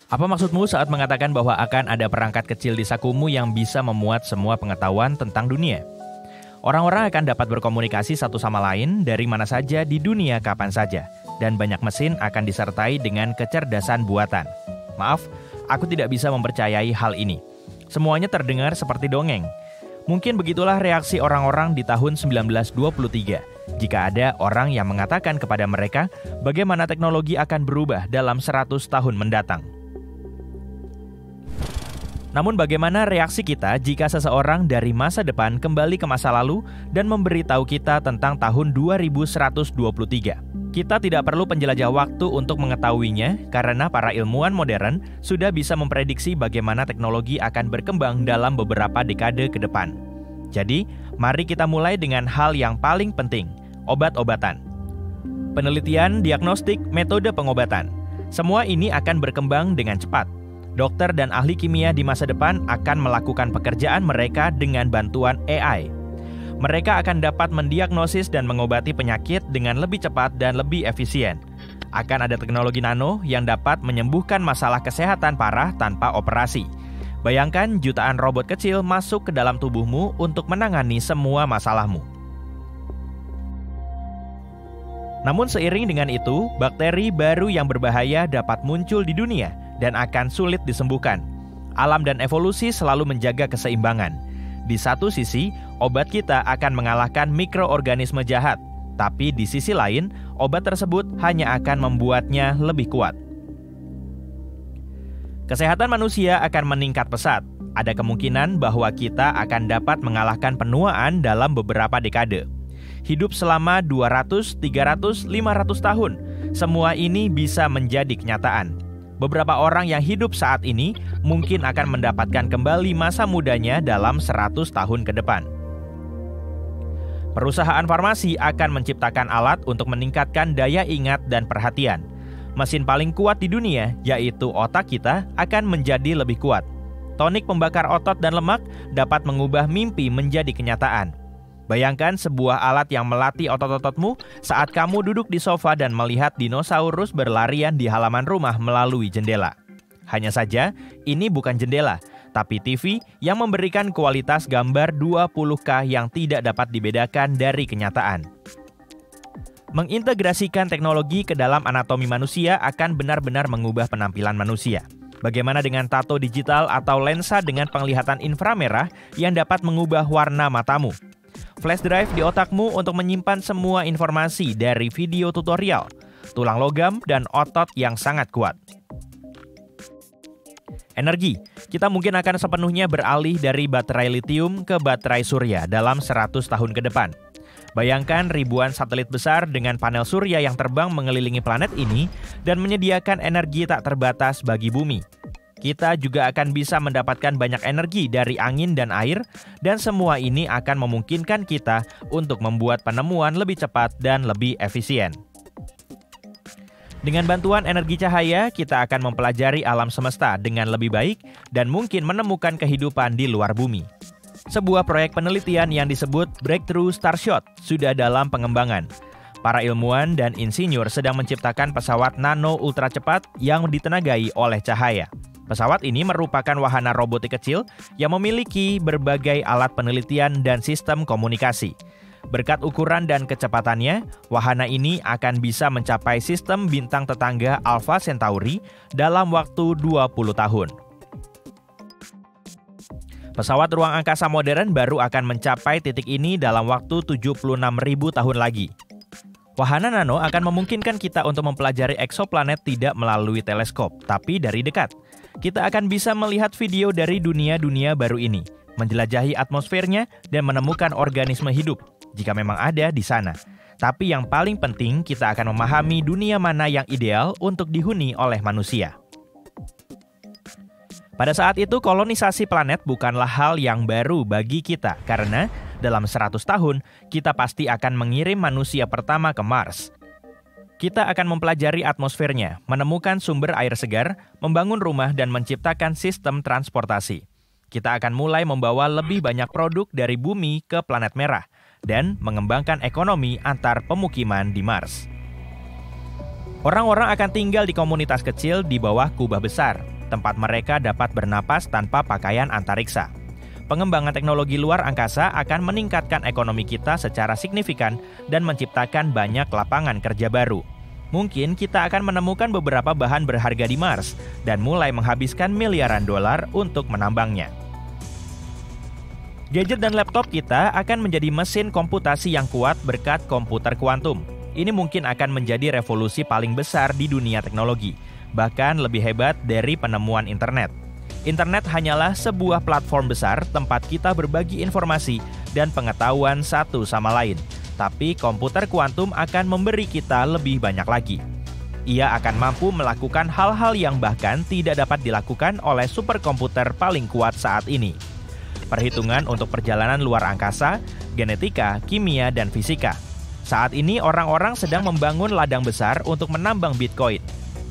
Apa maksudmu saat mengatakan bahwa akan ada perangkat kecil di sakumu yang bisa memuat semua pengetahuan tentang dunia? Orang-orang akan dapat berkomunikasi satu sama lain dari mana saja di dunia kapan saja, dan banyak mesin akan disertai dengan kecerdasan buatan. Maaf, aku tidak bisa mempercayai hal ini. Semuanya terdengar seperti dongeng. Mungkin begitulah reaksi orang-orang di tahun 1923, jika ada orang yang mengatakan kepada mereka bagaimana teknologi akan berubah dalam 100 tahun mendatang. Namun bagaimana reaksi kita jika seseorang dari masa depan kembali ke masa lalu dan memberitahu kita tentang tahun 2123? Kita tidak perlu penjelajah waktu untuk mengetahuinya karena para ilmuwan modern sudah bisa memprediksi bagaimana teknologi akan berkembang dalam beberapa dekade ke depan. Jadi, mari kita mulai dengan hal yang paling penting, obat-obatan. Penelitian, diagnostik, metode pengobatan. Semua ini akan berkembang dengan cepat. Dokter dan ahli kimia di masa depan akan melakukan pekerjaan mereka dengan bantuan AI. Mereka akan dapat mendiagnosis dan mengobati penyakit dengan lebih cepat dan lebih efisien. Akan ada teknologi nano yang dapat menyembuhkan masalah kesehatan parah tanpa operasi. Bayangkan jutaan robot kecil masuk ke dalam tubuhmu untuk menangani semua masalahmu. Namun seiring dengan itu, bakteri baru yang berbahaya dapat muncul di dunia dan akan sulit disembuhkan. Alam dan evolusi selalu menjaga keseimbangan. Di satu sisi, obat kita akan mengalahkan mikroorganisme jahat, tapi di sisi lain, obat tersebut hanya akan membuatnya lebih kuat. Kesehatan manusia akan meningkat pesat. Ada kemungkinan bahwa kita akan dapat mengalahkan penuaan dalam beberapa dekade. Hidup selama 200, 300, 500 tahun. Semua ini bisa menjadi kenyataan. Beberapa orang yang hidup saat ini mungkin akan mendapatkan kembali masa mudanya dalam 100 tahun ke depan. Perusahaan farmasi akan menciptakan alat untuk meningkatkan daya ingat dan perhatian. Mesin paling kuat di dunia, yaitu otak kita, akan menjadi lebih kuat. Tonik pembakar otot dan lemak dapat mengubah mimpi menjadi kenyataan. Bayangkan sebuah alat yang melatih otot-ototmu saat kamu duduk di sofa dan melihat dinosaurus berlarian di halaman rumah melalui jendela. Hanya saja, ini bukan jendela, tapi TV yang memberikan kualitas gambar 20K yang tidak dapat dibedakan dari kenyataan. Mengintegrasikan teknologi ke dalam anatomi manusia akan benar-benar mengubah penampilan manusia. Bagaimana dengan tato digital atau lensa dengan penglihatan inframerah yang dapat mengubah warna matamu? Flash drive di otakmu untuk menyimpan semua informasi dari video tutorial, tulang logam, dan otot yang sangat kuat. Energi, kita mungkin akan sepenuhnya beralih dari baterai litium ke baterai surya dalam 100 tahun ke depan. Bayangkan ribuan satelit besar dengan panel surya yang terbang mengelilingi planet ini dan menyediakan energi tak terbatas bagi bumi. Kita juga akan bisa mendapatkan banyak energi dari angin dan air, dan semua ini akan memungkinkan kita untuk membuat penemuan lebih cepat dan lebih efisien. Dengan bantuan energi cahaya, kita akan mempelajari alam semesta dengan lebih baik dan mungkin menemukan kehidupan di luar bumi. Sebuah proyek penelitian yang disebut Breakthrough Starshot sudah dalam pengembangan. Para ilmuwan dan insinyur sedang menciptakan pesawat nano ultra cepat yang ditenagai oleh cahaya. Pesawat ini merupakan wahana robotik kecil yang memiliki berbagai alat penelitian dan sistem komunikasi. Berkat ukuran dan kecepatannya, wahana ini akan bisa mencapai sistem bintang tetangga Alpha Centauri dalam waktu 20 tahun. Pesawat ruang angkasa modern baru akan mencapai titik ini dalam waktu 76.000 tahun lagi. Wahana nano akan memungkinkan kita untuk mempelajari eksoplanet tidak melalui teleskop, tapi dari dekat. Kita akan bisa melihat video dari dunia-dunia baru ini, menjelajahi atmosfernya, dan menemukan organisme hidup, jika memang ada di sana. Tapi yang paling penting, kita akan memahami dunia mana yang ideal untuk dihuni oleh manusia. Pada saat itu, kolonisasi planet bukanlah hal yang baru bagi kita, karena dalam 100 tahun, kita pasti akan mengirim manusia pertama ke Mars. Kita akan mempelajari atmosfernya, menemukan sumber air segar, membangun rumah, dan menciptakan sistem transportasi. Kita akan mulai membawa lebih banyak produk dari bumi ke planet merah, dan mengembangkan ekonomi antar pemukiman di Mars. Orang-orang akan tinggal di komunitas kecil di bawah kubah besar. tempat mereka dapat bernapas tanpa pakaian antariksa. Pengembangan teknologi luar angkasa akan meningkatkan ekonomi kita secara signifikan dan menciptakan banyak lapangan kerja baru. Mungkin kita akan menemukan beberapa bahan berharga di Mars dan mulai menghabiskan miliaran dolar untuk menambangnya. Gadget dan laptop kita akan menjadi mesin komputasi yang kuat berkat komputer kuantum. Ini mungkin akan menjadi revolusi paling besar di dunia teknologi, bahkan lebih hebat dari penemuan internet. Internet hanyalah sebuah platform besar tempat kita berbagi informasi dan pengetahuan satu sama lain. Tapi komputer kuantum akan memberi kita lebih banyak lagi. Ia akan mampu melakukan hal-hal yang bahkan tidak dapat dilakukan oleh superkomputer paling kuat saat ini. Perhitungan untuk perjalanan luar angkasa, genetika, kimia, dan fisika. Saat ini orang-orang sedang membangun ladang besar untuk menambang Bitcoin.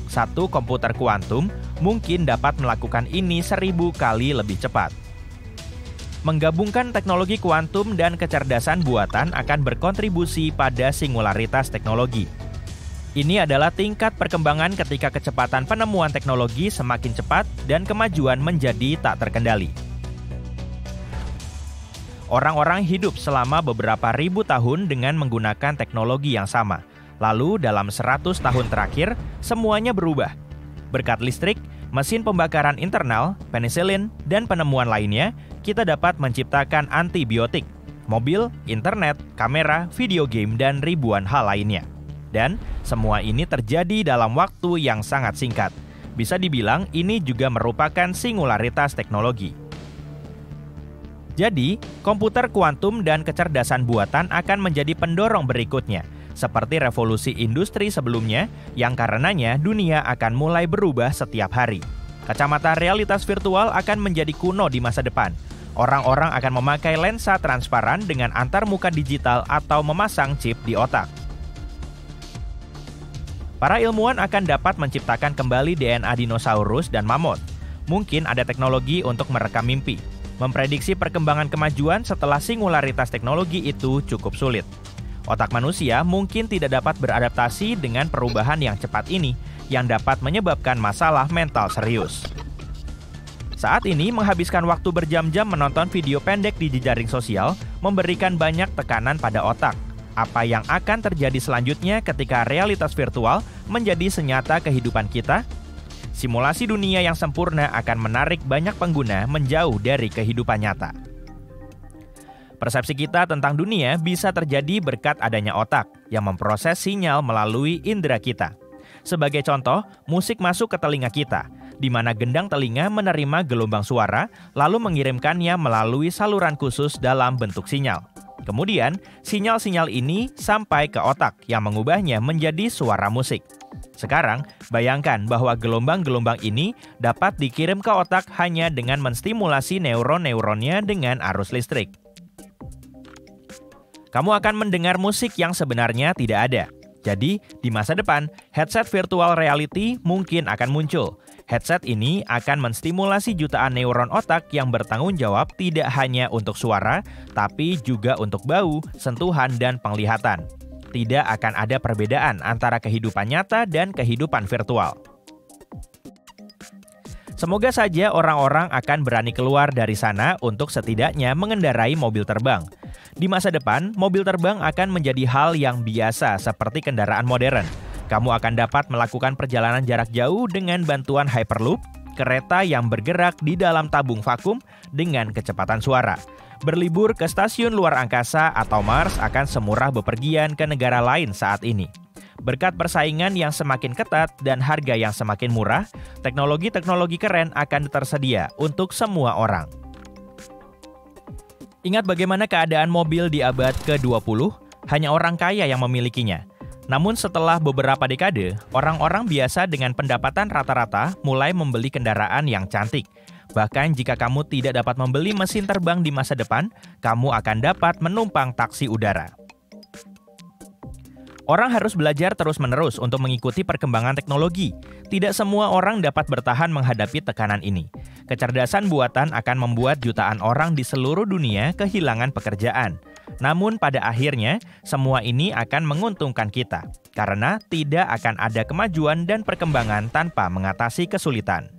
Satu komputer kuantum mungkin dapat melakukan ini 1000 kali lebih cepat. Menggabungkan teknologi kuantum dan kecerdasan buatan akan berkontribusi pada singularitas teknologi. Ini adalah tingkat perkembangan ketika kecepatan penemuan teknologi semakin cepat dan kemajuan menjadi tak terkendali. Orang-orang hidup selama beberapa ribu tahun dengan menggunakan teknologi yang sama. Lalu dalam 100 tahun terakhir, semuanya berubah. Berkat listrik, mesin pembakaran internal, penisilin, dan penemuan lainnya, kita dapat menciptakan antibiotik, mobil, internet, kamera, video game, dan ribuan hal lainnya. Dan semua ini terjadi dalam waktu yang sangat singkat. Bisa dibilang ini juga merupakan singularitas teknologi. Jadi, komputer kuantum dan kecerdasan buatan akan menjadi pendorong berikutnya, seperti revolusi industri sebelumnya, yang karenanya dunia akan mulai berubah setiap hari. Kacamata realitas virtual akan menjadi kuno di masa depan. Orang-orang akan memakai lensa transparan dengan antarmuka digital atau memasang chip di otak. Para ilmuwan akan dapat menciptakan kembali DNA dinosaurus dan mamut. Mungkin ada teknologi untuk merekam mimpi. Memprediksi perkembangan kemajuan setelah singularitas teknologi itu cukup sulit. Otak manusia mungkin tidak dapat beradaptasi dengan perubahan yang cepat ini, yang dapat menyebabkan masalah mental serius. Saat ini, menghabiskan waktu berjam-jam menonton video pendek di jejaring sosial memberikan banyak tekanan pada otak. Apa yang akan terjadi selanjutnya ketika realitas virtual menjadi senyata kehidupan kita? Simulasi dunia yang sempurna akan menarik banyak pengguna menjauh dari kehidupan nyata. Persepsi kita tentang dunia bisa terjadi berkat adanya otak yang memproses sinyal melalui indera kita. Sebagai contoh, musik masuk ke telinga kita, di mana gendang telinga menerima gelombang suara, lalu mengirimkannya melalui saluran khusus dalam bentuk sinyal. Kemudian, sinyal-sinyal ini sampai ke otak yang mengubahnya menjadi suara musik. Sekarang, bayangkan bahwa gelombang-gelombang ini dapat dikirim ke otak hanya dengan menstimulasi neuron-neuronnya dengan arus listrik. Kamu akan mendengar musik yang sebenarnya tidak ada. Jadi, di masa depan, headset virtual reality mungkin akan muncul. Headset ini akan menstimulasi jutaan neuron otak yang bertanggung jawab tidak hanya untuk suara, tapi juga untuk bau, sentuhan, dan penglihatan. Tidak akan ada perbedaan antara kehidupan nyata dan kehidupan virtual. Semoga saja orang-orang akan berani keluar dari sana untuk setidaknya mengendarai mobil terbang. Di masa depan, mobil terbang akan menjadi hal yang biasa seperti kendaraan modern. Kamu akan dapat melakukan perjalanan jarak jauh dengan bantuan Hyperloop, kereta yang bergerak di dalam tabung vakum dengan kecepatan suara. Berlibur ke stasiun luar angkasa atau Mars akan semurah bepergian ke negara lain saat ini. Berkat persaingan yang semakin ketat dan harga yang semakin murah, teknologi-teknologi keren akan tersedia untuk semua orang. Ingat bagaimana keadaan mobil di abad ke-20? Hanya orang kaya yang memilikinya. Namun setelah beberapa dekade, orang-orang biasa dengan pendapatan rata-rata mulai membeli kendaraan yang cantik. Bahkan jika kamu tidak dapat membeli mesin terbang di masa depan, kamu akan dapat menumpang taksi udara. Orang harus belajar terus-menerus untuk mengikuti perkembangan teknologi. Tidak semua orang dapat bertahan menghadapi tekanan ini. Kecerdasan buatan akan membuat jutaan orang di seluruh dunia kehilangan pekerjaan. Namun pada akhirnya, semua ini akan menguntungkan kita, karena tidak akan ada kemajuan dan perkembangan tanpa mengatasi kesulitan.